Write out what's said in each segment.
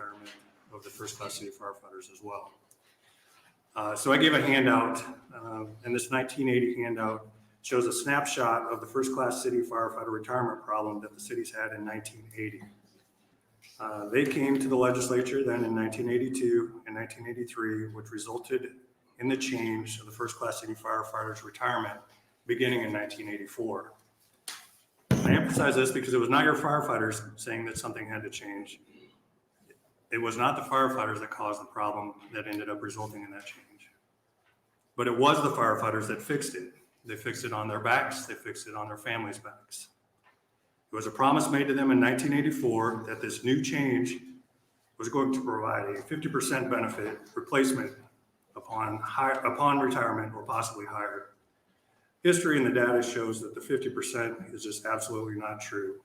retirement of the first class city firefighters as well. So I gave a handout, and this 1980 handout shows a snapshot of the first class city firefighter retirement problem that the cities had in 1980. They came to the legislature then in 1982 and 1983, which resulted in the change of the first class city firefighters retirement beginning in 1984. I emphasize this because it was not your firefighters saying that something had to change. It was not the firefighters that caused the problem that ended up resulting in that change. But it was the firefighters that fixed it. They fixed it on their backs. They fixed it on their families' backs. It was a promise made to them in 1984 that this new change was going to provide a 50% benefit replacement upon retirement or possibly higher. History and the data shows that the 50% is just absolutely not true.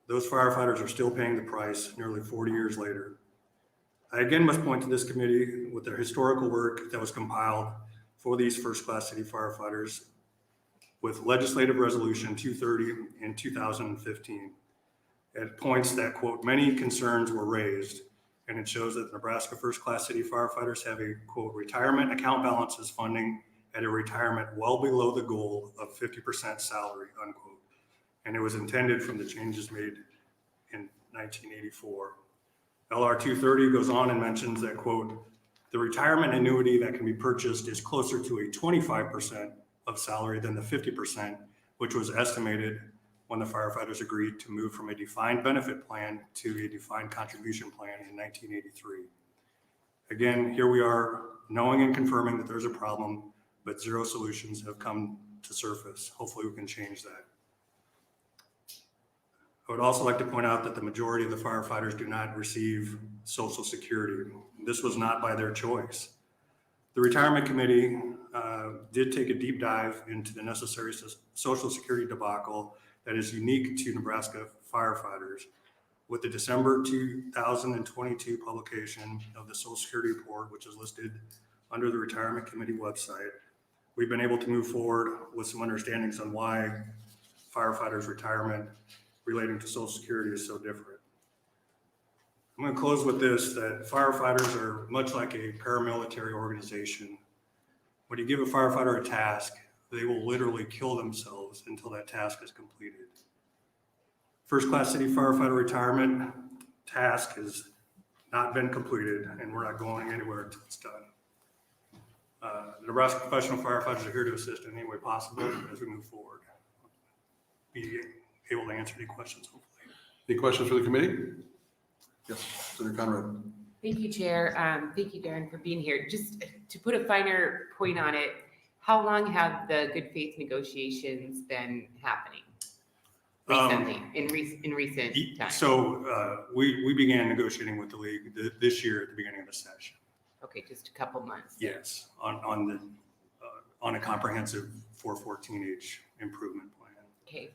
Those firefighters are still paying the price nearly 40 years later. I again must point to this committee with their historical work that was compiled for these first class city firefighters with legislative resolution 230 in 2015. It points that, quote, many concerns were raised, and it shows that the Nebraska first class city firefighters have a, quote, retirement account balances funding at a retirement well below the goal of 50% salary, unquote. And it was intended from the changes made in 1984. LR 230 goes on and mentions that, quote, the retirement annuity that can be purchased is closer to a 25% of salary than the 50%, which was estimated when the firefighters agreed to move from a defined benefit plan to a defined contribution plan in 1983. Again, here we are knowing and confirming that there's a problem, but zero solutions have come to surface. Hopefully we can change that. I would also like to point out that the majority of the firefighters do not receive Social Security. This was not by their choice. The retirement committee did take a deep dive into the necessary Social Security debacle that is unique to Nebraska firefighters. With the December 2022 publication of the Social Security report, which is listed under the retirement committee website, we've been able to move forward with some understandings on why firefighters' retirement relating to Social Security is so different. I'm going to close with this, that firefighters are much like a paramilitary organization. When you give a firefighter a task, they will literally kill themselves until that task is completed. First class city firefighter retirement task has not been completed, and we're not going anywhere until it's done. The Nebraska professional firefighters are here to assist in any way possible as we move forward. Be able to answer any questions, hopefully. Any questions for the committee? Yes, Senator Conrad. Thank you, Chair. Thank you, Darren, for being here. Just to put a finer point on it, how long have the good faith negotiations been happening recently, in recent times? So we began negotiating with the league this year at the beginning of the session. Okay, just a couple months. Yes, on a comprehensive 414H improvement plan. Okay.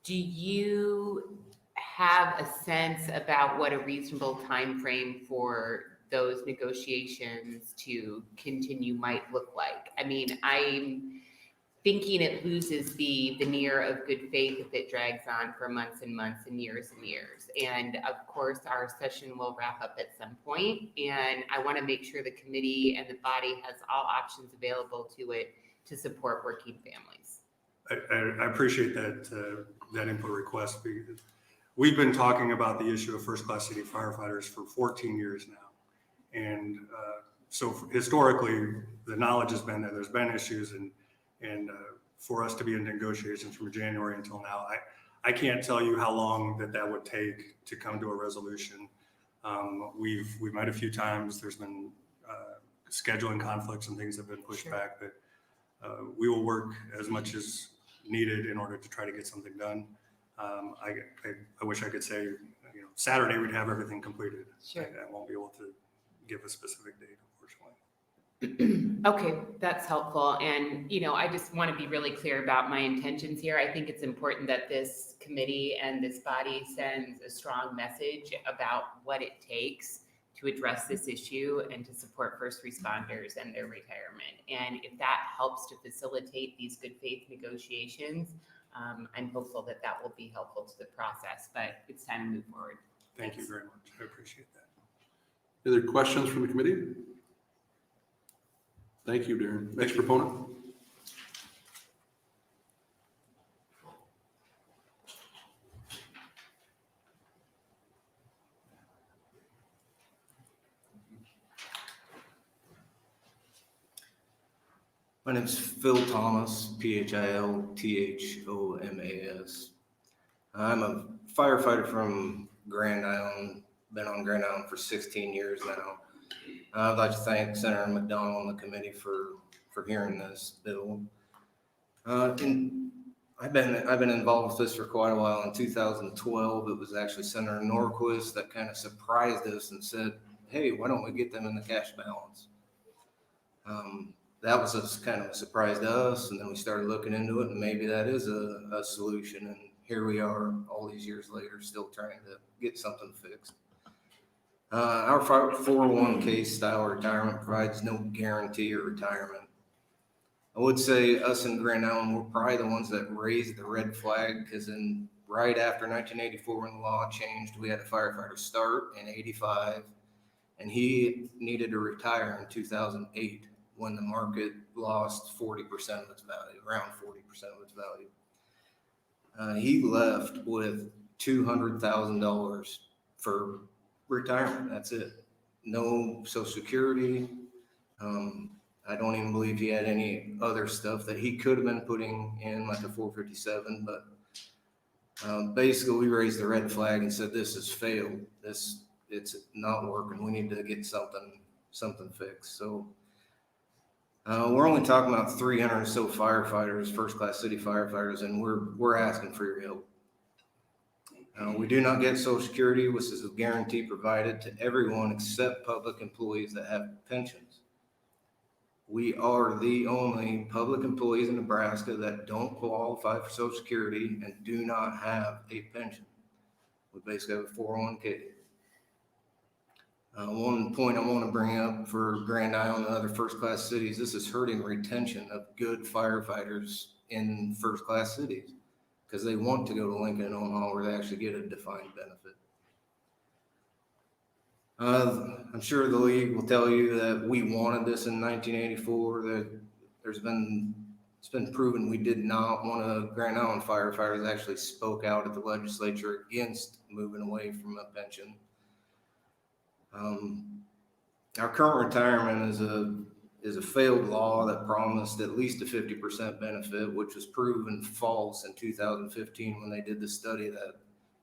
Do you have a sense about what a reasonable time frame for those negotiations to continue might look like? I mean, I'm thinking it loses the veneer of good faith if it drags on for months and months and years and years. And of course, our session will wrap up at some point, and I want to make sure the committee and the body has all options available to it to support working families. I appreciate that input request, because we've been talking about the issue of first class city firefighters for 14 years now. And so historically, the knowledge has been that there's been issues, and for us to be in negotiations from January until now, I can't tell you how long that would take to come to a resolution. We've met a few times. There's been scheduling conflicts and things have been pushed Sure. back, but we will work as much as needed in order to try to get something done. I wish I could say, Saturday we'd have everything completed. Sure. I won't be able to give a specific date, unfortunately. Okay, that's helpful. And, I just want to be really clear about my intentions here. I think it's important that this committee and this body sends a strong message about what it takes to address this issue and to support first responders and their retirement. And if that helps to facilitate these good faith negotiations, I'm hopeful that will be helpful to the process, but it's time to move forward. Thank you very much. I appreciate that. Any other questions from the committee? Thank you, Darren. Next proponent. My name's Phil Thomas, Philthomas. I'm a firefighter from Grand Island, been on Grand Island for 16 years now. I'd like to thank Senator McDonald and the committee for hearing this bill. And I've been involved with this for quite a while. In 2012, it was actually Senator Norquist that kind of surprised us and said, hey, why don't we get them in the cash balance? That was kind of a surprise to us, and then we started looking into it, and maybe that is a solution, and here we are all these years later still trying to get something fixed. Our 401k style retirement provides no guarantee of retirement. I would say us in Grand Island were probably the ones that raised the red flag, because right after 1984 when the law changed, we had a firefighter start in 85, and he needed to retire in 2008. When the market lost 40% of its value, around 40% of its value. He left with $200,000 for retirement. That's it. No Social Security. I don't even believe he had any other stuff that he could have been putting in, like a 457, but basically we raised the red flag and said, this has failed. It's not working. We need to get something fixed. So we're only talking about 300 or so firefighters, first-class city firefighters, and we're asking for your help. We do not get Social Security, which is a guarantee provided to everyone except public employees that have pensions. We are the only public employees in Nebraska that don't qualify for Social Security and do not have a pension. We basically have a 401k. One point I want to bring up for Grand Island and other first-class cities, this is hurting retention of good firefighters in first-class cities because they want to go to Lincoln and Omaha where they actually get a defined benefit. I'm sure the league will tell you that we wanted this in 1984, that it's been proven we did not. One of the Grand Island firefighters actually spoke out at the legislature against moving away from a pension. Our current retirement is a failed law that promised at least a 50% benefit, which was proven false in 2015 when they did the study that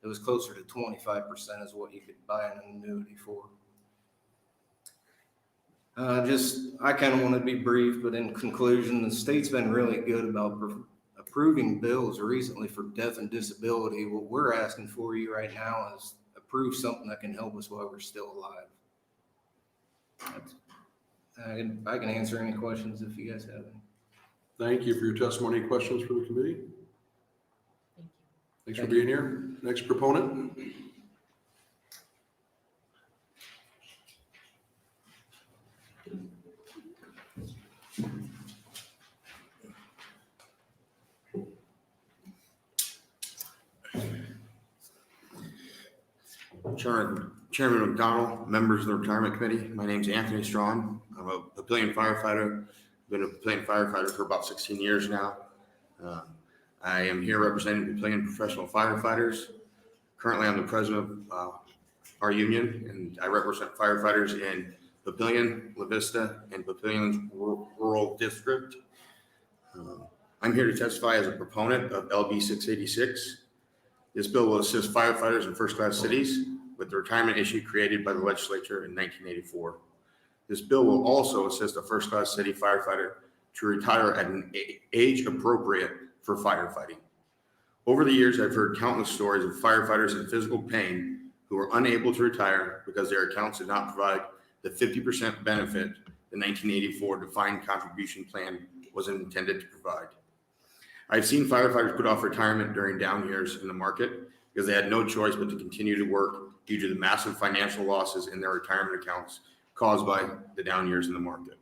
it was closer to 25% is what you could buy an annuity for. I kind of want to be brief, but in conclusion, the state's been really good about approving bills recently for death and disability. What we're asking for you right now is approve something that can help us while we're still alive. I can answer any questions if you guys have any. Thank you for your testimony. Questions for the committee? Thank you. Thanks for being here. Next proponent. Chairman McDonald, members of the retirement committee. My name is Anthony Strawn. I'm a Papillion firefighter. Been a Papillion firefighter for about 16 years now. I am here representing Papillion professional firefighters. Currently, I'm the president of our union, and I represent firefighters in Papillion, La Vista, and Papillion's rural district. I'm here to testify as a proponent of LB 686. This bill will assist firefighters in first-class cities with the retirement issue created by the legislature in 1984. This bill will also assist a first-class city firefighter to retire at an age appropriate for firefighting. Over the years, I've heard countless stories of firefighters in physical pain who were unable to retire because their accounts did not provide the 50% benefit the 1984 defined contribution plan was intended to provide. I've seen firefighters put off retirement during down years in the market because they had no choice but to continue to work due to the massive financial losses in their retirement accounts caused by the down years in the market.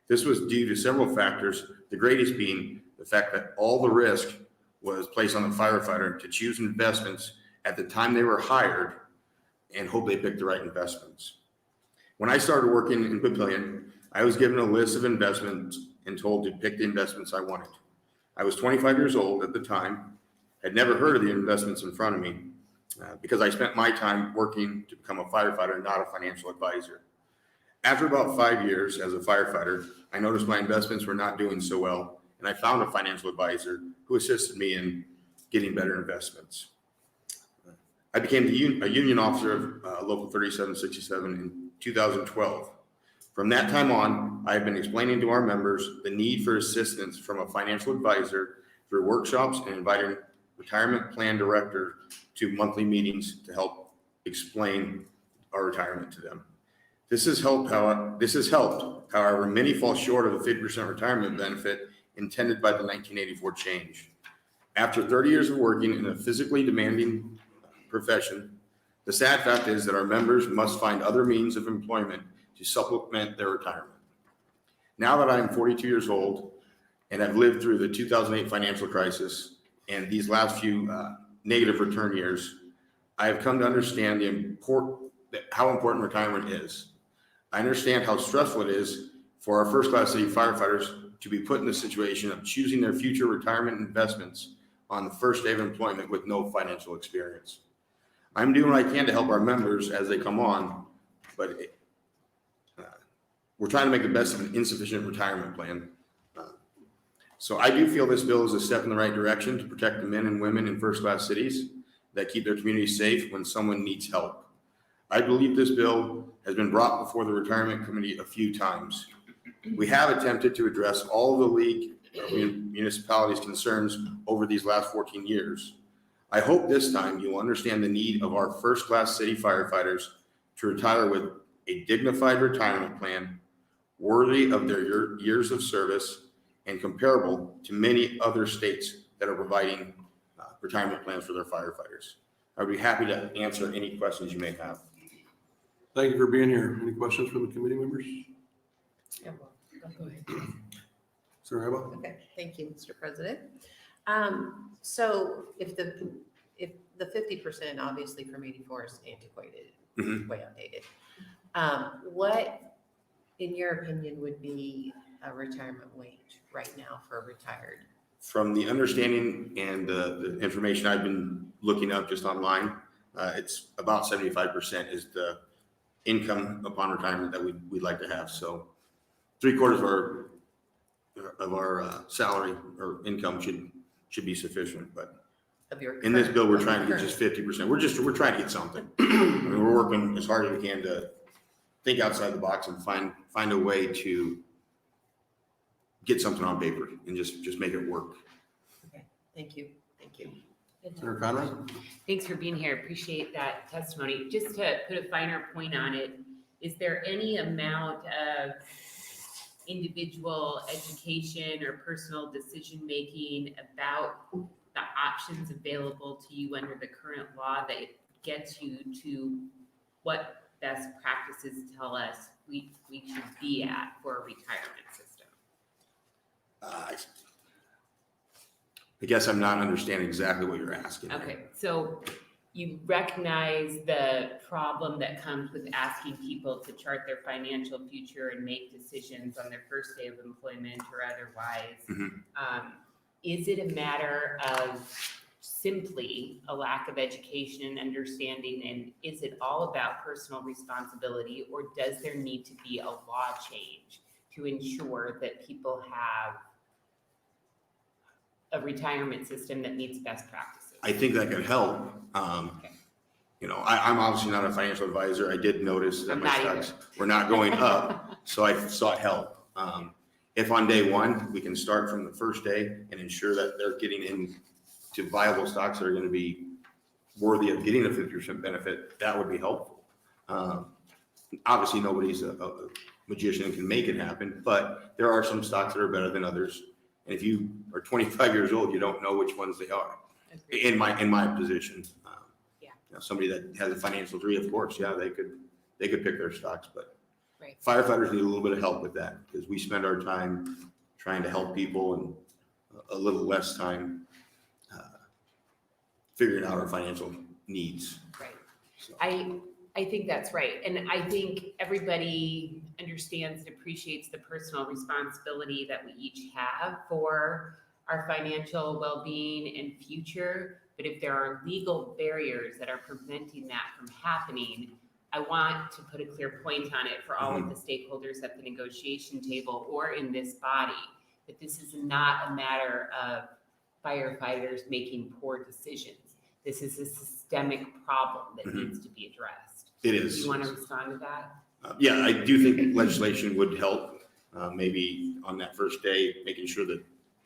This was due to several factors, the greatest being the fact that all the risk was placed on the firefighter to choose investments at the time they were hired and hope they pick the right investments. When I started working in Papillion, I was given a list of investments and told to pick the investments I wanted. I was 25 years old at the time, had never heard of the investments in front of me because I spent my time working to become a firefighter, not a financial advisor. After about 5 years as a firefighter, I noticed my investments were not doing so well, and I found a financial advisor who assisted me in getting better investments. I became a union officer of Local 3767 in 2012. From that time on, I have been explaining to our members the need for assistance from a financial advisor through workshops and inviting retirement plan director to monthly meetings to help explain our retirement to them. This has helped, however, many fall short of the 50% retirement benefit intended by the 1984 change. After 30 years of working in a physically demanding profession, the sad fact is that our members must find other means of employment to supplement their retirement. Now that I am 42 years old and have lived through the 2008 financial crisis and these last few negative return years, I have come to understand how important retirement is. I understand how stressful it is for our first-class city firefighters to be put in the situation of choosing their future retirement investments on the first day of employment with no financial experience. I'm doing what I can to help our members as they come on, but we're trying to make the best of an insufficient retirement plan. So I do feel this bill is a step in the right direction to protect the men and women in first-class cities that keep their communities safe when someone needs help. I believe this bill has been brought before the Retirement Committee a few times. We have attempted to address all of the league municipalities' concerns over these last 14 years. I hope this time you will understand the need of our first-class city firefighters to retire with a dignified retirement plan worthy of their years of service and comparable to many other states that are providing retirement plans for their firefighters. I'd be happy to answer any questions you may have. Thank you for being here. Any questions from the committee members? Yeah, well, go ahead. Sir Heba? Okay, thank you, Mr. President. So if the 50% obviously from 84 is antiquated, Mhm. way outdated, what, in your opinion, would be a retirement wage right now for a retired? From the understanding and the information I've been looking up just online, it's about 75% is the income upon retirement that we'd like to have. So 3/4 of our salary or income should be sufficient. But Of your in this current- bill, we're of your trying to get current- just 50%. We're trying to get something. I mean, we're working as hard as we can to think outside the box and find a way to get something on paper and just make it work. Okay, thank you, thank you. Senator Conrad? Thanks for being here. Appreciate that testimony. Just to put a finer point on it, is there any amount of individual education or personal decision-making about the options available to you under the current law that gets you to what best practices tell us we should be at for a retirement system? I guess I'm not understanding exactly what you're asking. Okay, so you recognize the problem that comes with asking people to chart their financial future and make decisions on their first day of employment or otherwise. Mhm. Is it a matter of simply a lack of education and understanding, and is it all about personal responsibility, or does there need to be a law change to ensure that people have a retirement system that meets best practices? I think that could help. You know, I'm obviously not a financial advisor. I did notice that I'm my not either. stocks were not going up, so I sought help. If on day one, we can start from the first day and ensure that they're getting into viable stocks that are going to be worthy of getting a 50% benefit, that would be helpful. Obviously, nobody's a magician and can make it happen, but there are some stocks that are better than others. And if you are 25 years old, you don't know which ones they are. Agreed. In my position, Yeah. you know, somebody that has a financial degree, of course, yeah, they could pick their stocks, but Right. firefighters need a little bit of help with that because we spend our time trying to help people and a little less time figuring out our financial needs. Right. So, I think that's right. And I think everybody understands and appreciates the personal responsibility that we each have for our financial well-being and future. But if there are legal barriers that are preventing that from happening, I want to put a clear point on it for all of the stakeholders at the negotiation table or in this body, that this is not a matter of firefighters making poor decisions. This is a systemic problem that needs to be addressed. It Do is. you want to respond to that? Yeah, I do think legislation would help, maybe on that first day, making sure that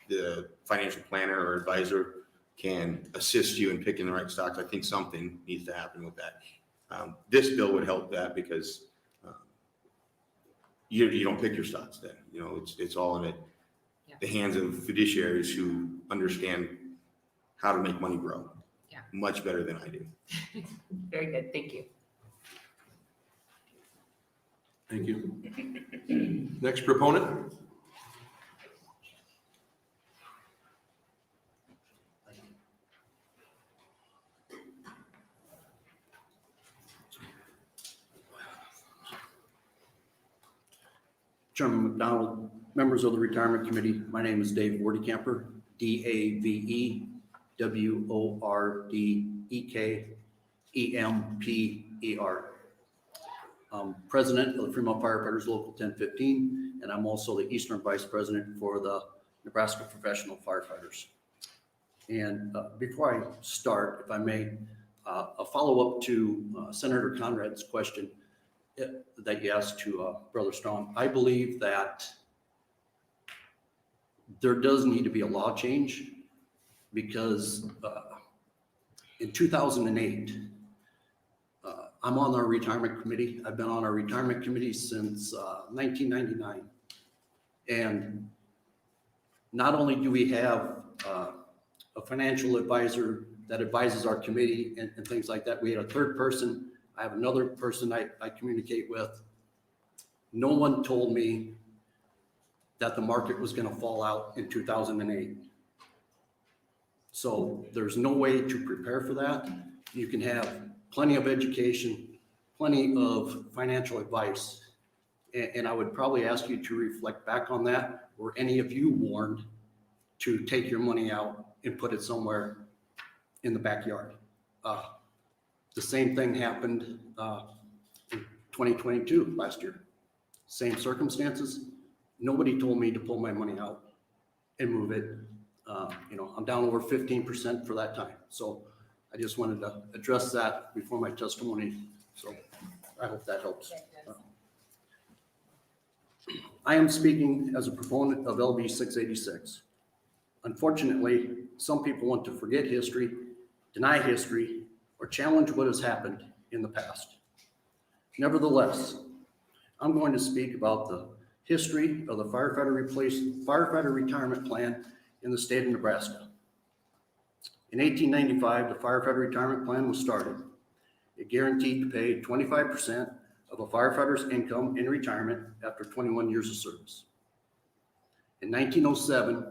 the financial planner or advisor can assist you in picking the right stocks. I think something needs to happen with that. This bill would help that because you don't pick your stocks then. You know, it's all in the hands of fiduciaries who understand how to make money grow. Yeah. Much better than I do. Very good, thank you. Thank you. Next proponent? Chairman McDonald, members of the Retirement Committee, my name is Dave Wardecamper, DaveWordekemper. I'm president of the Fremont Firefighters Local 1015, and I'm also the Eastern Vice President for the Nebraska Professional Firefighters. And before I start, if I may, a follow-up to Senator Conrad's question that you asked to Brother Strong. I believe that there does need to be a law change because in 2008, I'm on our retirement committee. I've been on our retirement committee since 1999. And not only do we have a financial advisor that advises our committee and things like that, we had a third person. I have another person I communicate with. No one told me that the market was going to fall out in 2008. So there's no way to prepare for that. You can have plenty of education, plenty of financial advice. And I would probably ask you to reflect back on that. Were any of you warned to take your money out and put it somewhere in the backyard? The same thing happened in 2022 last year. Same circumstances. Nobody told me to pull my money out and move it. I'm down over 15% for that time. So I just wanted to address that before my testimony. So I hope that helps. I am speaking as a proponent of LB 686. Unfortunately, some people want to forget history, deny history, or challenge what has happened in the past. Nevertheless, I'm going to speak about the history of the firefighter retirement plan in the state of Nebraska. In 1895, the firefighter retirement plan was started. It guaranteed to pay 25% of a firefighter's income in retirement after 21 years of service. In 1907,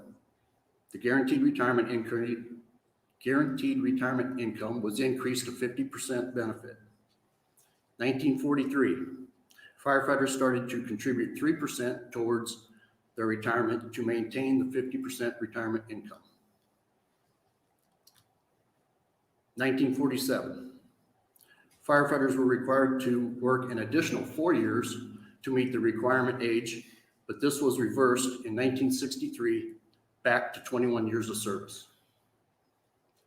the guaranteed retirement income was increased to 50% benefit. 1943, firefighters started to contribute 3% towards their retirement to maintain the 50% retirement income. 1947, firefighters were required to work an additional 4 years to meet the requirement age, but this was reversed in 1963 back to 21 years of service.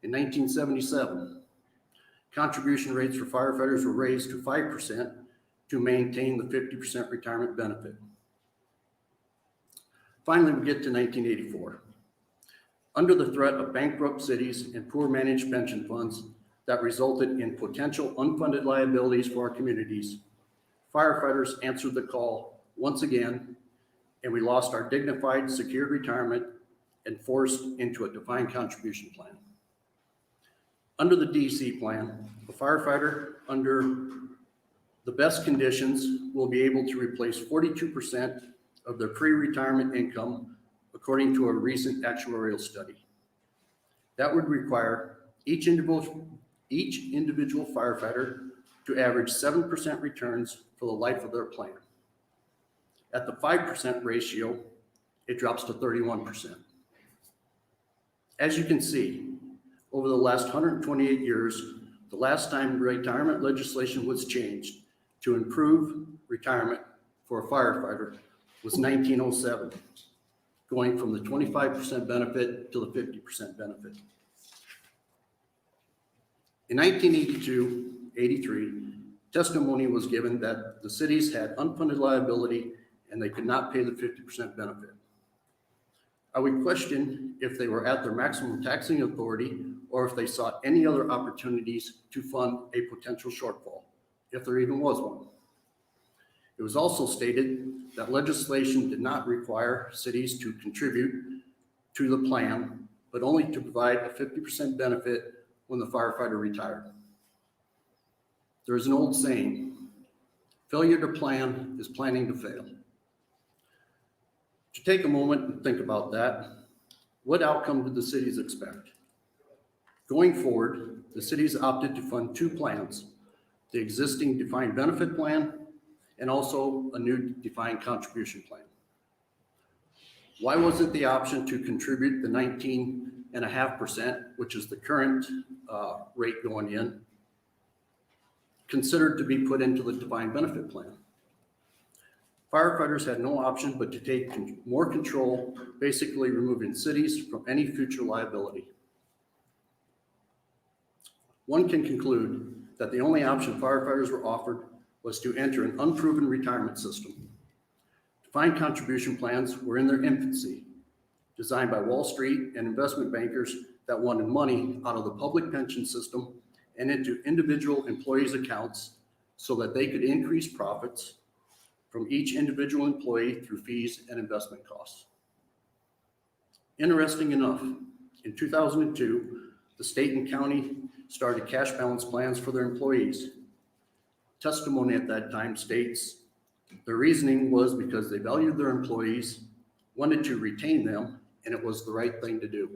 In 1977, contribution rates for firefighters were raised to 5% to maintain the 50% retirement benefit. Finally, we get to 1984. Under the threat of bankrupt cities and poor managed pension funds that resulted in potential unfunded liabilities for our communities, firefighters answered the call once again, and we lost our dignified, secured retirement and forced into a defined contribution plan. Under the DC plan, a firefighter under the best conditions will be able to replace 42% of their pre-retirement income, according to a recent actuarial study. That would require each individual firefighter to average 7% returns for the life of their plan. At the 5% ratio, it drops to 31%. As you can see, over the last 128 years, the last time retirement legislation was changed to improve retirement for a firefighter was 1907, going from the 25% benefit to the 50% benefit. In 1982-83, testimony was given that the cities had unfunded liability and they could not pay the 50% benefit. I would question if they were at their maximum taxing authority or if they sought any other opportunities to fund a potential shortfall, if there even was one. It was also stated that legislation did not require cities to contribute to the plan, but only to provide a 50% benefit when the firefighter retired. There is an old saying, failure to plan is planning to fail. To take a moment and think about that, what outcome did the cities expect? Going forward, the cities opted to fund two plans, the existing defined benefit plan and also a new defined contribution plan. Why wasn't the option to contribute the 19.5%, which is the current rate going in, considered to be put into the defined benefit plan? Firefighters had no option but to take more control, basically removing cities from any future liability. One can conclude that the only option firefighters were offered was to enter an unproven retirement system. Defined contribution plans were in their infancy, designed by Wall Street and investment bankers that wanted money out of the public pension system and into individual employees' accounts so that they could increase profits from each individual employee through fees and investment costs. Interesting enough, in 2002, the state and county started cash balance plans for their employees. Testimony at that time states their reasoning was because they valued their employees, wanted to retain them, and it was the right thing to do.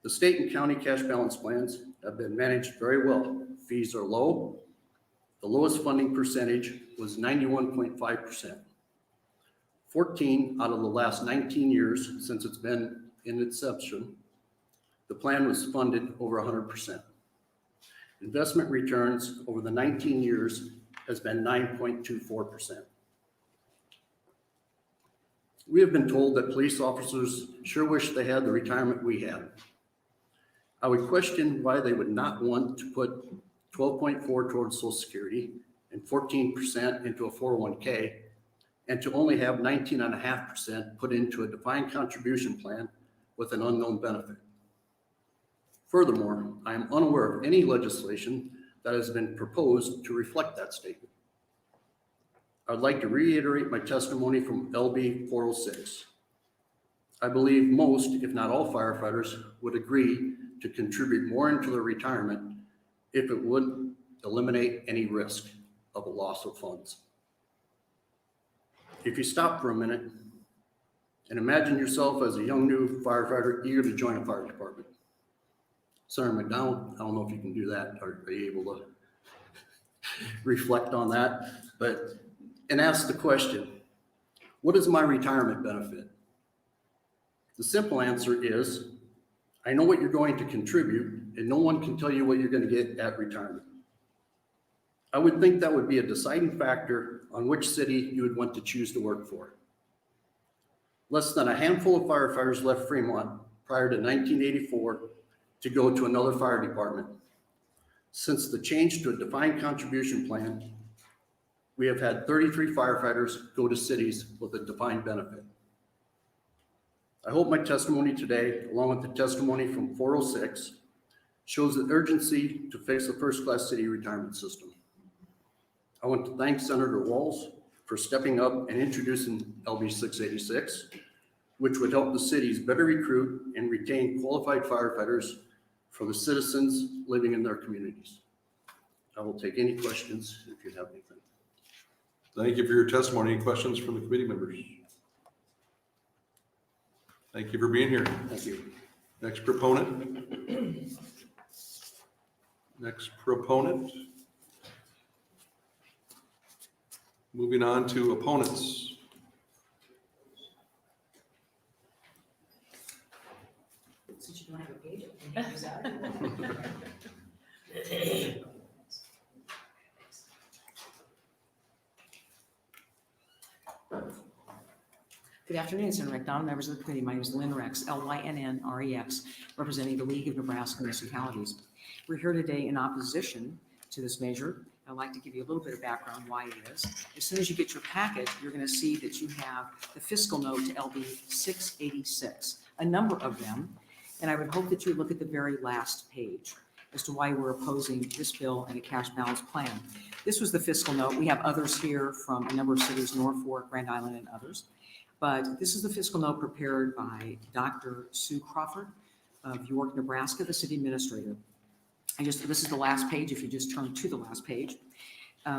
The state and county cash balance plans have been managed very well. Fees are low. The lowest funding percentage was 91.5%. 14 out of the last 19 years since it's been in inception, the plan was funded over 100%. Investment returns over the 19 years has been 9.24%. We have been told that police officers sure wish they had the retirement we had. I would question why they would not want to put 12.4 towards Social Security and 14% into a 401k, and to only have 19.5% put into a defined contribution plan with an unknown benefit. Furthermore, I am unaware of any legislation that has been proposed to reflect that statement. I'd like to reiterate my testimony from LB 406. I believe most, if not all firefighters, would agree to contribute more into their retirement if it would eliminate any risk of a loss of funds. If you stop for a minute and imagine yourself as a young new firefighter eager to join a fire department. Senator McDonald, I don't know if you can do that. Are you able to reflect on that? And ask the question, what is my retirement benefit? The simple answer is, I know what you're going to contribute, and no one can tell you what you're going to get at retirement. I would think that would be a deciding factor on which city you would want to choose to work for. Less than a handful of firefighters left Fremont prior to 1984 to go to another fire department. Since the change to a defined contribution plan, we have had 33 firefighters go to cities with a defined benefit. I hope my testimony today, along with the testimony from 406, shows the urgency to fix the first-class city retirement system. I want to thank Senator Walz for stepping up and introducing LB 686, which would help the cities better recruit and retain qualified firefighters for the citizens living in their communities. I will take any questions if you have anything. Thank you for your testimony. Any questions from the committee members? Thank you for being here. Thank you. Next proponent. Next proponent. Moving on to opponents. Since you don't have a page, I can use that. Good afternoon, Senator McDonald, members of the committee. My name is Lynn Rex, Lynnrex, representing the League of Nebraska Municipalities. We're here today in opposition to this measure. I'd like to give you a little bit of background why it is. As soon as you get your packet, you're going to see that you have the fiscal note to LB 686, a number of them, and I would hope that you would look at the very last page as to why we're opposing this bill and a cash balance plan. This was the fiscal note. We have others here from a number of cities, Norfolk, Grand Island, and others. But this is the fiscal note prepared by Dr. Sue Crawford of York, Nebraska, the city administrator. This is the last page, if you just turn to the last page.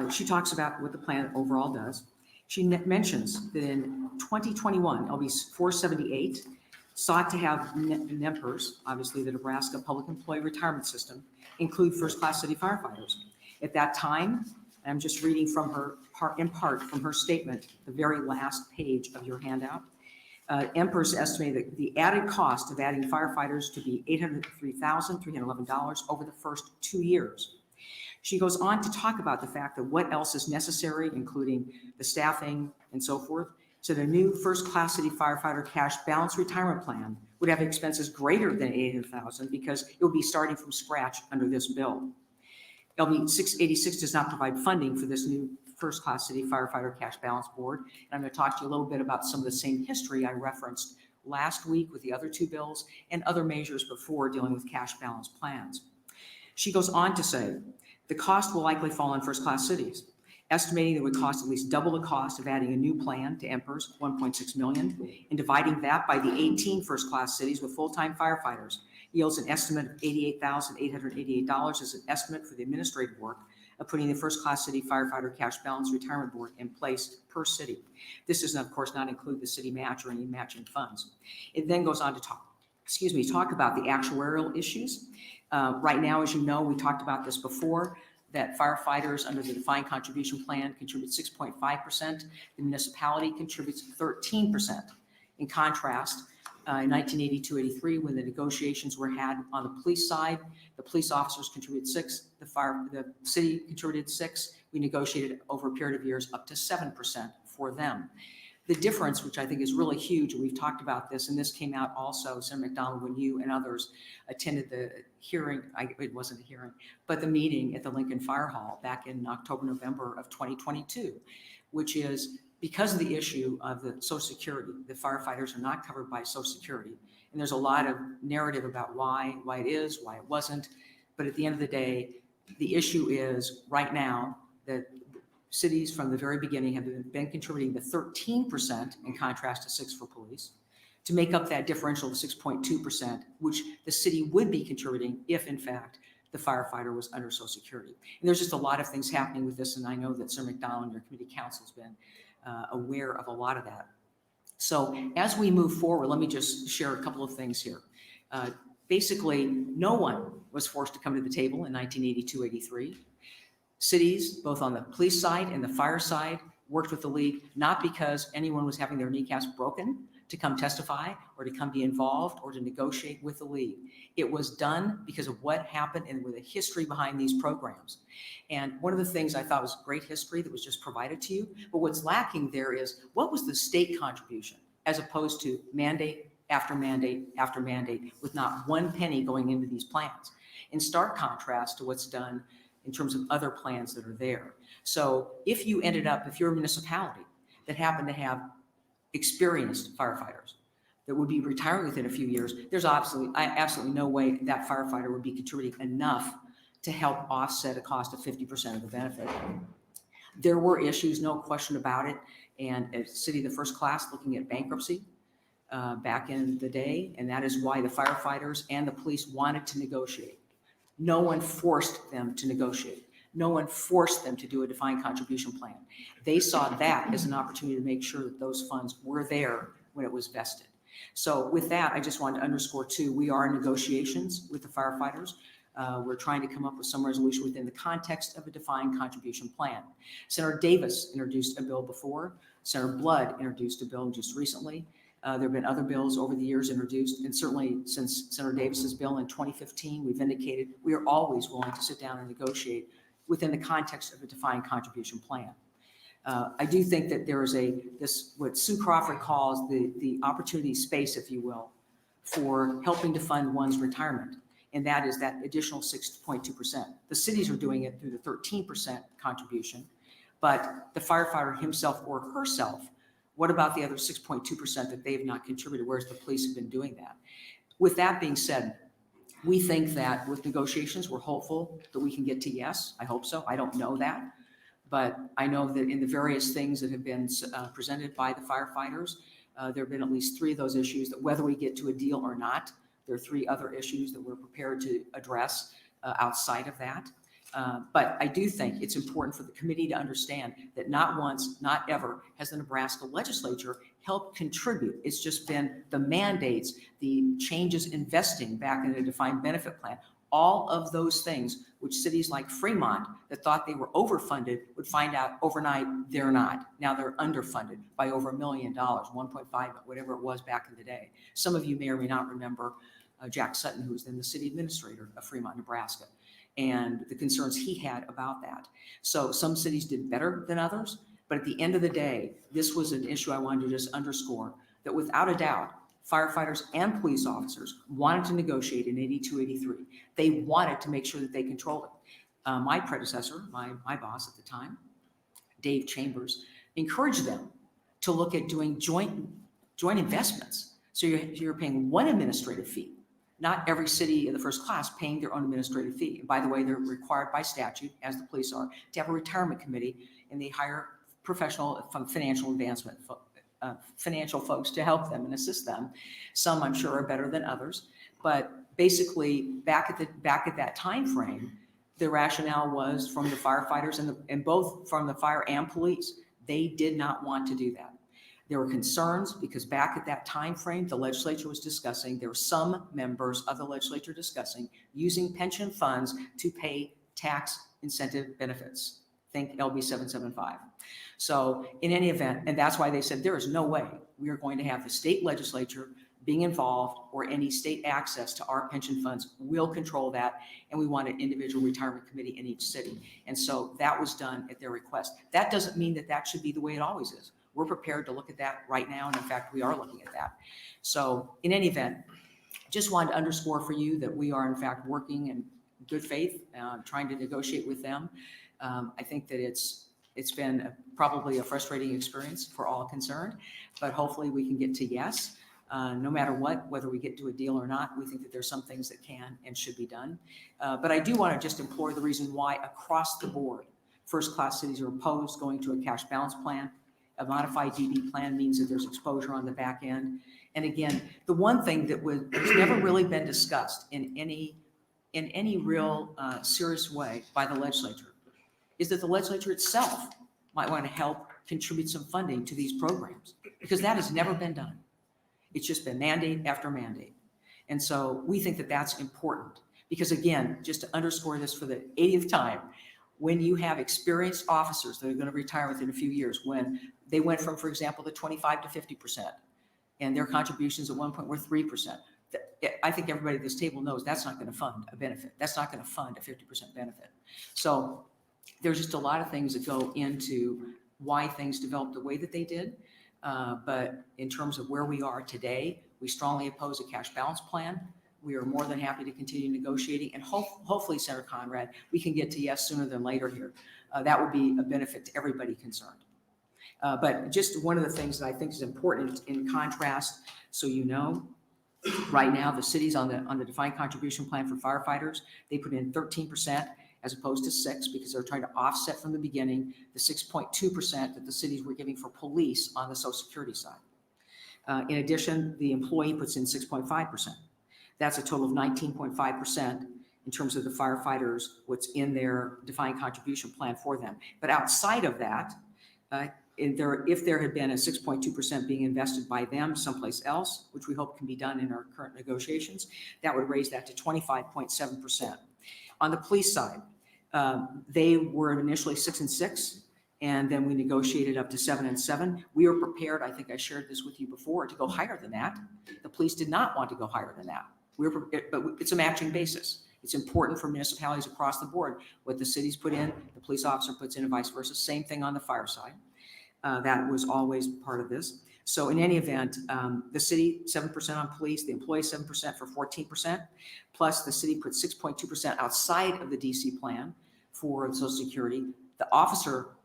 She talks about what the plan overall does. She mentions that in 2021, LB 478 sought to have NEMPERS, obviously the Nebraska Public Employee Retirement System, include first-class city firefighters. At that time, I'm just reading from her, in part from her statement, the very last page of your handout. NEMPERS estimated that the added cost of adding firefighters to be $803,311 over the first 2 years. She goes on to talk about the fact that what else is necessary, including the staffing and so forth. So the new first-class city firefighter cash balance retirement plan would have expenses greater than $800,000 because it would be starting from scratch under this bill. LB 686 does not provide funding for this new first-class city firefighter cash balance board. And I'm going to talk to you a little bit about some of the same history I referenced last week with the other two bills and other measures before dealing with cash balance plans. She goes on to say, the cost will likely fall on first-class cities, estimating that it would cost at least double the cost of adding a new plan to NEMPERS, $1.6 million, and dividing that by the 18 first-class cities with full-time firefighters yields an estimate of $88,888 as an estimate for the administrative work of putting the first-class city firefighter cash balance retirement board in place per city. This does, of course, not include the city match or any matching funds. It then goes on to talk about the actuarial issues. Right now, as you know, we talked about this before, that firefighters under the defined contribution plan contribute 6.5%. The municipality contributes 13%. In contrast, in 1982-83, when the negotiations were had on the police side, the police officers contributed 6%, the city contributed 6%. We negotiated over a period of years up to 7% for them. The difference, which I think is really huge, and we've talked about this, and this came out also, Senator McDonald, when you and others attended the hearing, it wasn't a hearing, but the meeting at the Lincoln Fire Hall back in October, November of 2022, which is because of the issue of the Social Security, the firefighters are not covered by Social Security. And there's a lot of narrative about why it is, why it wasn't. But at the end of the day, the issue is right now that cities from the very beginning have been contributing the 13% in contrast to 6% for police to make up that differential of 6.2%, which the city would be contributing if in fact the firefighter was under Social Security. And there's just a lot of things happening with this. And I know that Senator McDonald and your committee council has been aware of a lot of that. So as we move forward, let me just share a couple of things here. Basically, no one was forced to come to the table in 1982-83. Cities, both on the police side and the fire side, worked with the league, not because anyone was having their kneecaps broken to come testify or to come be involved or to negotiate with the league. It was done because of what happened and with a history behind these programs. And one of the things I thought was great history that was just provided to you, but what's lacking there is what was the state contribution as opposed to mandate after mandate after mandate with not one penny going into these plans, in stark contrast to what's done in terms of other plans that are there. So if you're a municipality that happened to have experienced firefighters that would be retiring within a few years, there's absolutely no way that firefighter would be contributing enough to help offset a cost of 50% of the benefit. There were issues, no question about it, and a city of the first class looking at bankruptcy back in the day, and that is why the firefighters and the police wanted to negotiate. No one forced them to negotiate. No one forced them to do a defined contribution plan. They saw that as an opportunity to make sure that those funds were there when it was vested. So with that, I just wanted to underscore too, we are in negotiations with the firefighters. We're trying to come up with some resolution within the context of a defined contribution plan. Senator Davis introduced a bill before. Senator Blood introduced a bill just recently. There have been other bills over the years introduced, and certainly since Senator Davis's bill in 2015, we've indicated we are always willing to sit down and negotiate within the context of a defined contribution plan. I do think that there is this what Sue Crawford calls the opportunity space, if you will, for helping to fund one's retirement, and that is that additional 6.2%. The cities are doing it through the 13% contribution, but the firefighter himself or herself, what about the other 6.2% that they have not contributed, whereas the police have been doing that? With that being said, we think that with negotiations, we're hopeful that we can get to yes. I hope so. I don't know that. But I know that in the various things that have been presented by the firefighters, there have been at least 3 of those issues that whether we get to a deal or not, there are 3 other issues that we're prepared to address outside of that. But I do think it's important for the committee to understand that not once, not ever, has the Nebraska Legislature helped contribute. It's just been the mandates, the changes investing back in a defined benefit plan, all of those things which cities like Fremont that thought they were overfunded would find out overnight they're not. Now they're underfunded by over $1 million, 1.5, whatever it was back in the day. Some of you may or may not remember Jack Sutton, who was then the city administrator of Fremont, Nebraska, and the concerns he had about that. So some cities did better than others, but at the end of the day, this was an issue I wanted to just underscore that without a doubt, firefighters and police officers wanted to negotiate in 82, 83. They wanted to make sure that they controlled it. My predecessor, my boss at the time, Dave Chambers, encouraged them to look at doing joint investments. So you're paying one administrative fee, not every city in the first class paying their own administrative fee. And by the way, they're required by statute, as the police are, to have a retirement committee, and they hire professional financial advancement financial folks to help them and assist them. Some I'm sure are better than others, but basically back at that time frame, the rationale was from the firefighters and both from the fire and police, they did not want to do that. There were concerns because back at that time frame, the legislature was discussing, there were some members of the legislature discussing using pension funds to pay tax incentive benefits. Think LB 775. So in any event, and that's why they said there is no way we are going to have the state legislature being involved or any state access to our pension funds. Will control that, and we want an individual retirement committee in each city. And so that was done at their request. That doesn't mean that that should be the way it always is. We're prepared to look at that right now, and in fact, we are looking at that. So in any event, just wanted to underscore for you that we are in fact working in good faith, trying to negotiate with them. I think that it's been probably a frustrating experience for all concerned, but hopefully we can get to yes. No matter what, whether we get to a deal or not, we think that there's some things that can and should be done. But I do want to just implore the reason why across the board, first-class cities are opposed going to a cash balance plan. A modified DB plan means that there's exposure on the back end. And again, the one thing that has never really been discussed in any real serious way by the legislature is that the legislature itself might want to help contribute some funding to these programs, because that has never been done. It's just been mandate after mandate. And so we think that that's important because, again, just to underscore this for the 80th time, when you have experienced officers that are going to retire within a few years, when they went from, for example, the 25 to 50%, and their contributions at one point were 3%, I think everybody at this table knows that's not going to fund a benefit. That's not going to fund a 50% benefit. So there's just a lot of things that go into why things developed the way that they did. But in terms of where we are today, we strongly oppose a cash balance plan. We are more than happy to continue negotiating, and hopefully, Senator Conrad, we can get to yes sooner than later here. That would be a benefit to everybody concerned. But just one of the things that I think is important in contrast, so you know, right now the cities on the defined contribution plan for firefighters, they put in 13% as opposed to 6% because they're trying to offset from the beginning the 6.2% that the cities were giving for police on the Social Security side. In addition, the employee puts in 6.5%. That's a total of 19.5% in terms of the firefighters, what's in their defined contribution plan for them. But outside of that, if there had been a 6.2% being invested by them someplace else, which we hope can be done in our current negotiations, that would raise that to 25.7%. On the police side, they were initially 6 and 6, and then we negotiated up to 7 and 7. We were prepared, I think I shared this with you before, to go higher than that. The police did not want to go higher than that. But it's a matching basis. It's important for municipalities across the board. What the cities put in, the police officer puts in, and vice versa. Same thing on the fire side. That was always part of this. So in any event, the city, 7% on police, the employees 7% for 14%, plus the city put 6.2% outside of the DC plan for Social Security. The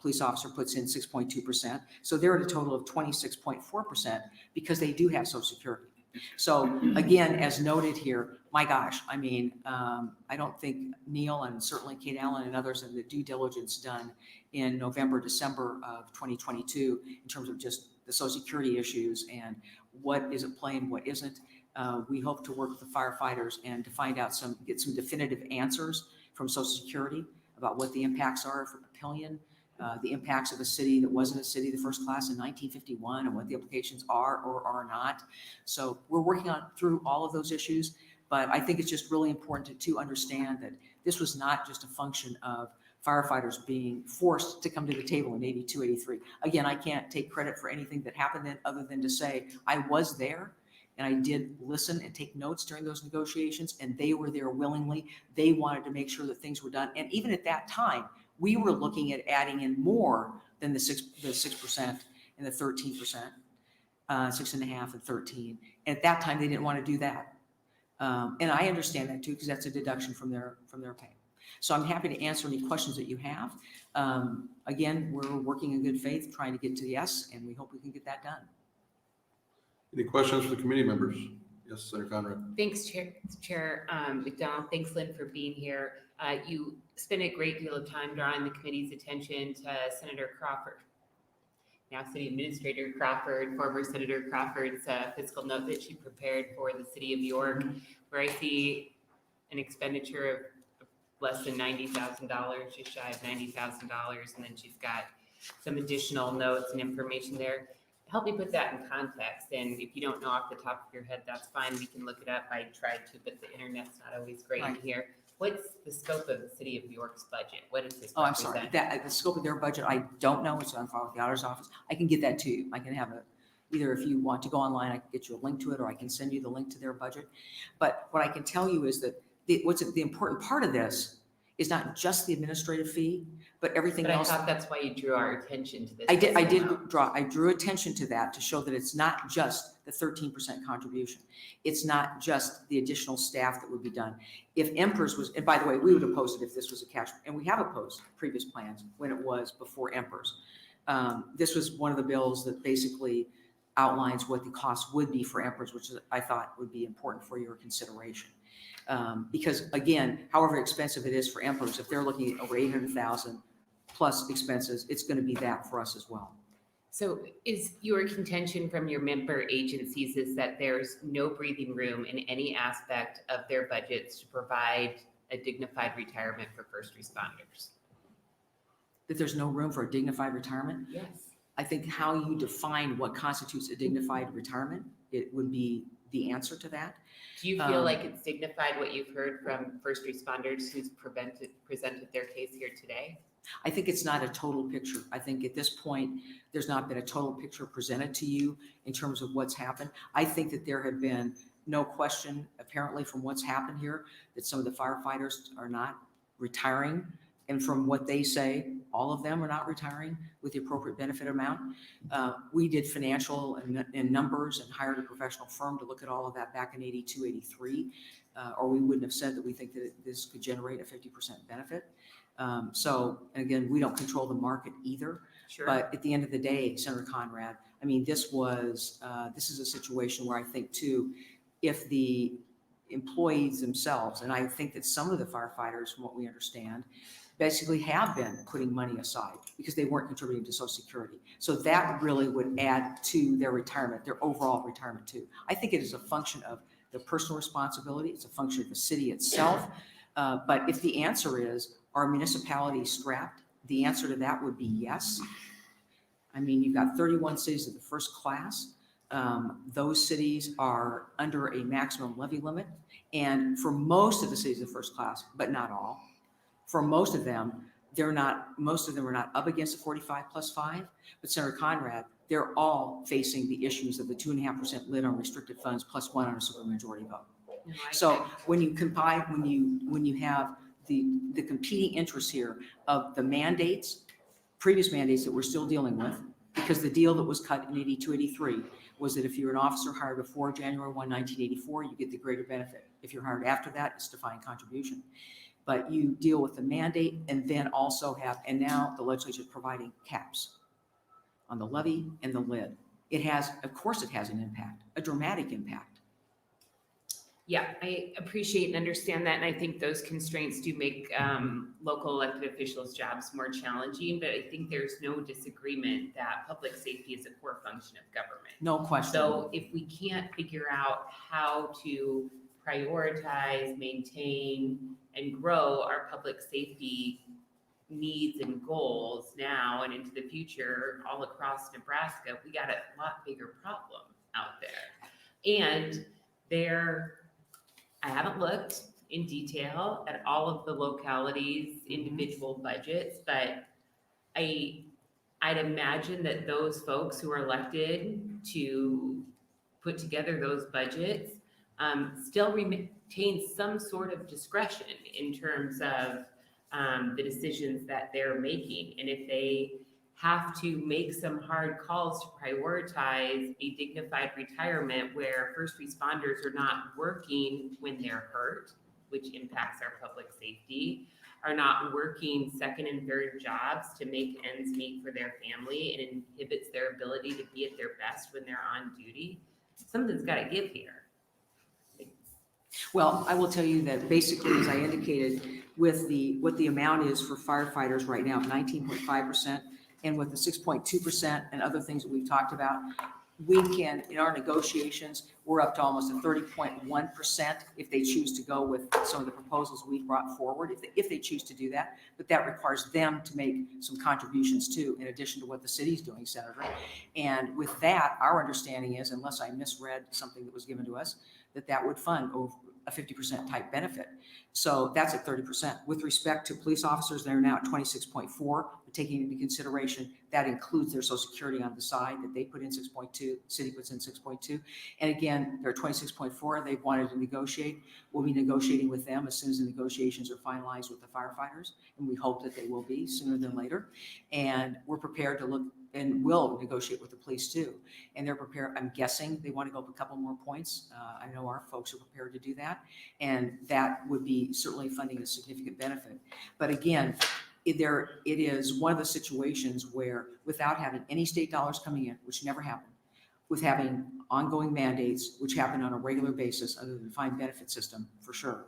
police officer puts in 6.2%. So they're at a total of 26.4% because they do have Social Security. So again, as noted here, my gosh, I mean, I don't think Neil and certainly Kate Allen and others have the due diligence done in November, December of 2022 in terms of just the Social Security issues and what is at play and what isn't. We hope to work with the firefighters and to find out get some definitive answers from Social Security about what the impacts are for Papillion, the impacts of a city that wasn't a city, the first class in 1951, and what the implications are or are not. So we're working through all of those issues, but I think it's just really important to understand that this was not just a function of firefighters being forced to come to the table in 82, 83. Again, I can't take credit for anything that happened then other than to say I was there and I did listen and take notes during those negotiations, and they were there willingly. They wanted to make sure that things were done. And even at that time, we were looking at adding in more than the 6% and the 13%, 6.5% and 13%. And at that time, they didn't want to do that. And I understand that too, because that's a deduction from their pay. So I'm happy to answer any questions that you have. Again, we're working in good faith, trying to get to the yes, and we hope we can get that done. Any questions for the committee members? Yes, Senator Conrad. Thanks, Chair McDonald. Thanks, Lynn, for being here. You spent a great deal of time drawing the committee's attention to Senator Crawford, now City Administrator Crawford, former Senator Crawford's fiscal note that she prepared for the City of York, where I see an expenditure of less than $90,000, just shy of $90,000, and then she's got some additional notes and information there. Help me put that in context, and if you don't know off the top of your head, that's fine. We can look it up. I tried to, but the internet's not always great in here. What's the scope of the City of York's budget? What is this? Oh, I'm sorry. The scope of their budget, I don't know. It's on file with the auditor's office. I can get that to you. I can have either if you want to go online, I can get you a link to it, or I can send you the link to their budget. But what I can tell you is that the important part of this is not just the administrative fee, but everything else. I thought that's why you drew our attention to this. I drew attention to that to show that it's not just the 13% contribution. It's not just the additional staff that would be done. If Emperor's was, and by the way, we would oppose it if this was a cash, and we have opposed previous plans when it was before Emperor's. This was one of the bills that basically outlines what the cost would be for Emperor's, which I thought would be important for your consideration. Because again, however expensive it is for Emperor's, if they're looking at over 800,000 plus expenses, it's going to be that for us as well. So is your contention from your member agencies is that there's no breathing room in any aspect of their budgets to provide a dignified retirement for first responders? That there's no room for a dignified retirement? Yes. I think how you define what constitutes a dignified retirement, it would be the answer to that. Do you feel like it's dignified what you've heard from first responders who's presented their case here today? I think it's not a total picture. I think at this point, there's not been a total picture presented to you in terms of what's happened. I think that there have been no question, apparently, from what's happened here, that some of the firefighters are not retiring. And from what they say, all of them are not retiring with the appropriate benefit amount. We did financial and numbers and hired a professional firm to look at all of that back in 82, 83, or we wouldn't have said that we think that this could generate a 50% benefit. So, and again, we don't control the market either. Sure. But at the end of the day, Senator Conrad, I mean, this is a situation where I think too, if the employees themselves, and I think that some of the firefighters, from what we understand, basically have been putting money aside because they weren't contributing to Social Security. So that really would add to their retirement, their overall retirement too. I think it is a function of their personal responsibility. It's a function of the city itself. But if the answer is, are municipalities strapped? The answer to that would be yes. I mean, you've got 31 cities of the first class. Those cities are under a maximum levy limit, And for most of the cities of first class, but not all, for most of them, most of them are not up against the 45+5, but Senator Conrad, they're all facing the issues of the 2.5% lid on restricted funds plus 1 on a supermajority vote. No, So when you combine, when you have the competing interests here of the mandates, previous mandates that we're still dealing with, because the deal that was cut in 82, 83 was that if you're an officer hired before January 1, 1984, you get the greater benefit. If you're hired after that, it's defined contribution. But you deal with the mandate and then also have, and now the legislature is providing caps on the levy and the lid. It has, of course it has an impact, a dramatic impact. Yeah, I appreciate and understand that, and I think those constraints do make local elected officials' jobs more challenging, but I think there's no disagreement that public safety is a core function of government. No question. So if we can't figure out how to prioritize, maintain, and grow our public safety needs and goals now and into the future all across Nebraska, we got a lot bigger problem out there. And I haven't looked in detail at all of the localities' individual budgets, but I'd imagine that those folks who are elected to put together those budgets still retain some sort of discretion in terms of the decisions that they're making. And if they have to make some hard calls to prioritize a dignified retirement where first responders are not working when they're hurt, which impacts our public safety, are not working second and third jobs to make ends meet for their family and inhibits their ability to be at their best when they're on duty, something's got to give here. Well, I will tell you that basically, as I indicated, with what the amount is for firefighters right now, 19.5%, and with the 6.2% and other things that we've talked about, we can, in our negotiations, we're up to almost a 30.1% if they choose to go with some of the proposals we've brought forward, if they choose to do that. But that requires them to make some contributions too, in addition to what the city's doing, Senator. And with that, our understanding is, unless I misread something that was given to us, that would fund over a 50% type benefit. So that's at 30%. With respect to police officers, they're now at 26.4, taking into consideration that includes their Social Security on the side that they put in 6.2, the city puts in 6.2. And again, they're 26.4. They've wanted to negotiate. We'll be negotiating with them as soon as the negotiations are finalized with the firefighters. And we hope that they will be sooner than later. And we're prepared to look and will negotiate with the police too. And they're prepared, I'm guessing they want to go up a couple more points. I know our folks are prepared to do that. And that would be certainly funding a significant benefit. But again, it is one of the situations where without having any state dollars coming in, which never happened, with having ongoing mandates, which happen on a regular basis under the defined benefit system, for sure,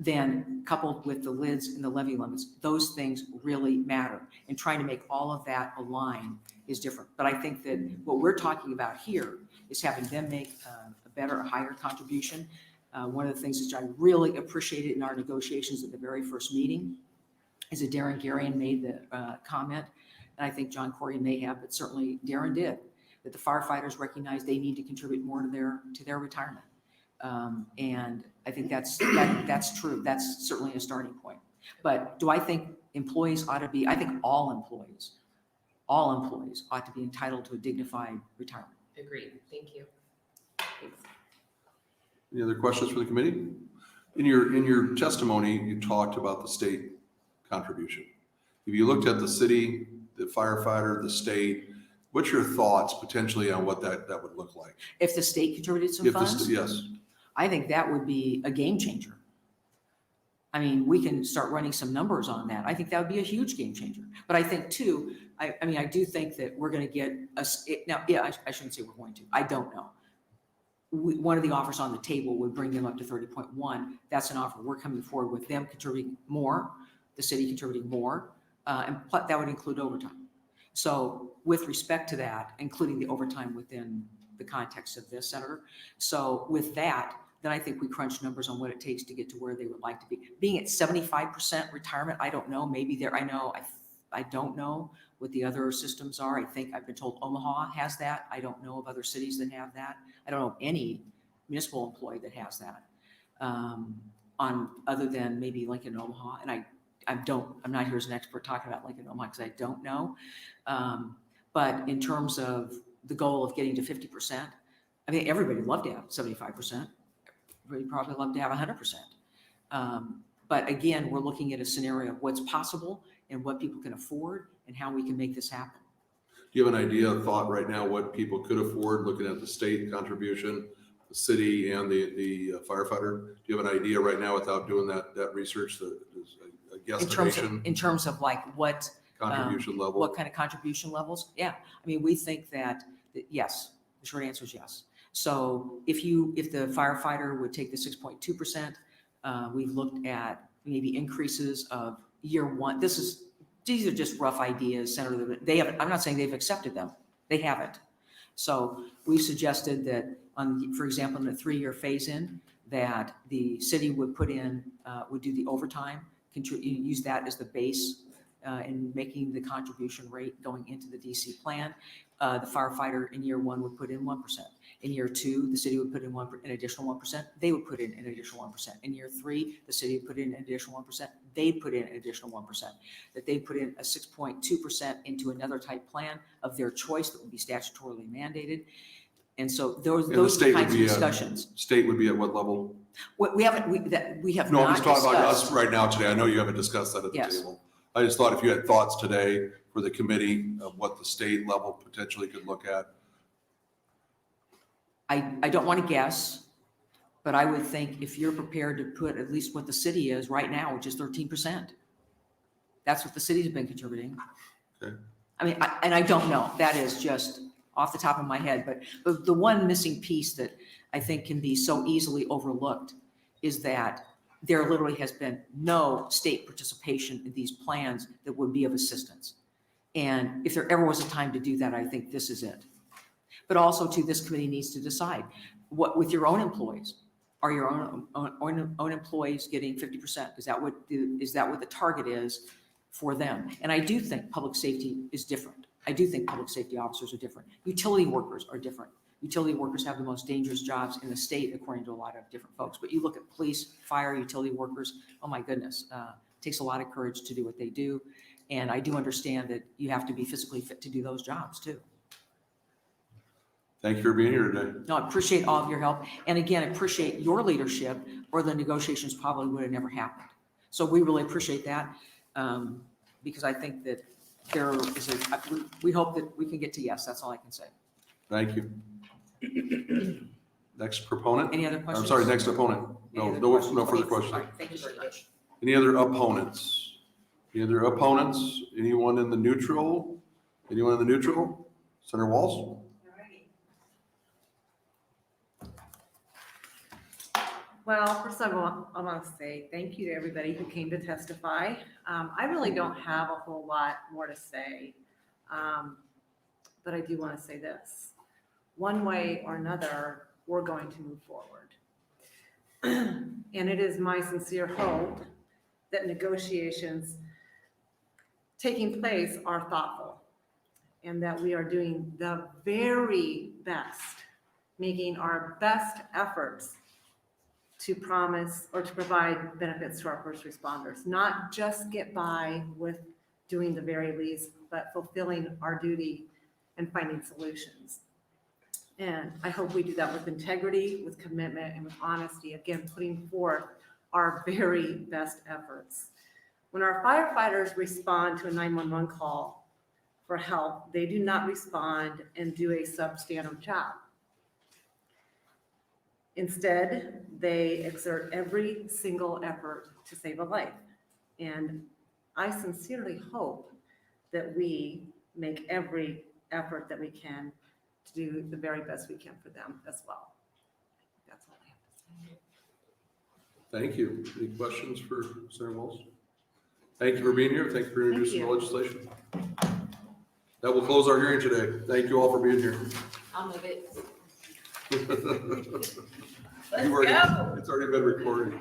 then coupled with the lids and the levy limits, those things really matter. And trying to make all of that align is different. But I think that what we're talking about here is having them make a better, a higher contribution. One of the things that I really appreciated in our negotiations at the very first meeting is that Darren Garion made the comment, and I think John Corey may have, but certainly Darren did, that the firefighters recognize they need to contribute more to their retirement. And I think that's true. That's certainly a starting point. But do I think employees ought to be, I think all employees ought to be entitled to a dignified retirement. Agreed. Thank you. Thanks. Any other questions for the committee? In your testimony, you talked about the state contribution. If you looked at the city, the firefighter, the state, what's your thoughts potentially on what that would look like? If the state contributed some funds? Yes. I think that would be a game changer. I mean, we can start running some numbers on that. I think that would be a huge game changer. But I think too, I do think that we're going to get I shouldn't say we're going to. I don't know. One of the offers on the table would bring them up to 30.1. That's an offer. We're coming forward with them contributing more, the city contributing more, and that would include overtime. So with respect to that, including the overtime within the context of this, Senator. So with that, then I think we crunch numbers on what it takes to get to where they would like to be. Being at 75% retirement, I don't know, maybe I don't know what the other systems are. I think I've been told Omaha has that. I don't know of other cities that have that. I don't know of any municipal employee that has that. on, other than maybe Lincoln and Omaha. And I'm not here as an expert talking about Lincoln and Omaha because I don't know. But in terms of the goal of getting to 50%, I mean, everybody would love to have 75%. Everybody probably love to have 100%. But again, we're looking at a scenario of what's possible and what people can afford and how we can make this happen. Do you have an idea, a thought right now, what people could afford, looking at the state contribution, the city and the firefighter? Do you have an idea right now without doing that research, a guesstimation? In terms of like what Contribution level? What kind of contribution levels? Yeah, I mean, we think that yes, the short answer is yes. So if the firefighter would take the 6.2%, we've looked at maybe increases of year one. These are just rough ideas, Senator. They haven't. I'm not saying they've accepted them. They haven't. So we suggested that for example, in a 3-year phase-in, that the city would would do the overtime, use that as the base in making the contribution rate going into the DC plan. The firefighter in year one would put in 1%. In year two, the city would put in an additional 1%. They would put in an additional 1%. In year three, the city would put in an additional 1%. They'd put in an additional 1%. That they put in a 6.2% into another type plan of their choice that would be statutorily mandated. And so those are the kinds of discussions. State would be at what level? We have No, not I'm just talking about discussed. us right now today. I know you haven't discussed that at the Yes. table. I just thought if you had thoughts today for the committee of what the state level potentially could look at. I don't want to guess, but I would think if you're prepared to put at least what the city is right now, which is 13%, that's what the city's been contributing. Okay. I mean, I don't know. That is just off the top of my head, but the one missing piece that I think can be so easily overlooked is that there literally has been no state participation in these plans that would be of assistance. And if there ever was a time to do that, I think this is it. But also too, this committee needs to decide what with your own employees. Are your own employees getting 50%? Is that what the target is for them? And I do think public safety is different. I do think public safety officers are different. Utility workers are different. Utility workers have the most dangerous jobs in the state, according to a lot of different folks. But you look at police, fire, utility workers, oh my goodness, it takes a lot of courage to do what they do. And I do understand that you have to be physically fit to do those jobs too. Thank you for being here today. No, I appreciate all of your help. And again, I appreciate your leadership, or the negotiations probably would have never happened. So we really appreciate that, because I think that we hope that we can get to yes. That's all I can say. Thank you. Next proponent? Any other questions? I'm sorry, next opponent. No further questions. All right, thank you very much. Any other opponents? Any other opponents? Anyone in the neutral? Anyone in the neutral? Senator Walz? Well, first of all, I want to say thank you to everybody who came to testify. I really don't have a whole lot more to say, but I do want to say this. One way or another, we're going to move forward. And it is my sincere hope that negotiations taking place are thoughtful and that we are doing the very best, making our best efforts to promise or to provide benefits to our first responders, not just get by with doing the very least, but fulfilling our duty and finding solutions. And I hope we do that with integrity, with commitment, and with honesty, again, putting forth our very best efforts. When our firefighters respond to a 911 call for help, they do not respond and do a substandard job. Instead, they exert every single effort to save a life. And I sincerely hope that we make every effort that we can to do the very best we can for them as well. That's all I have to say. Thank you. Any questions for Senator Walz? Thank you for being here. Thank you for introducing the legislation. That will close our hearing today. Thank you all for being here. I'll move it. It's already been recorded.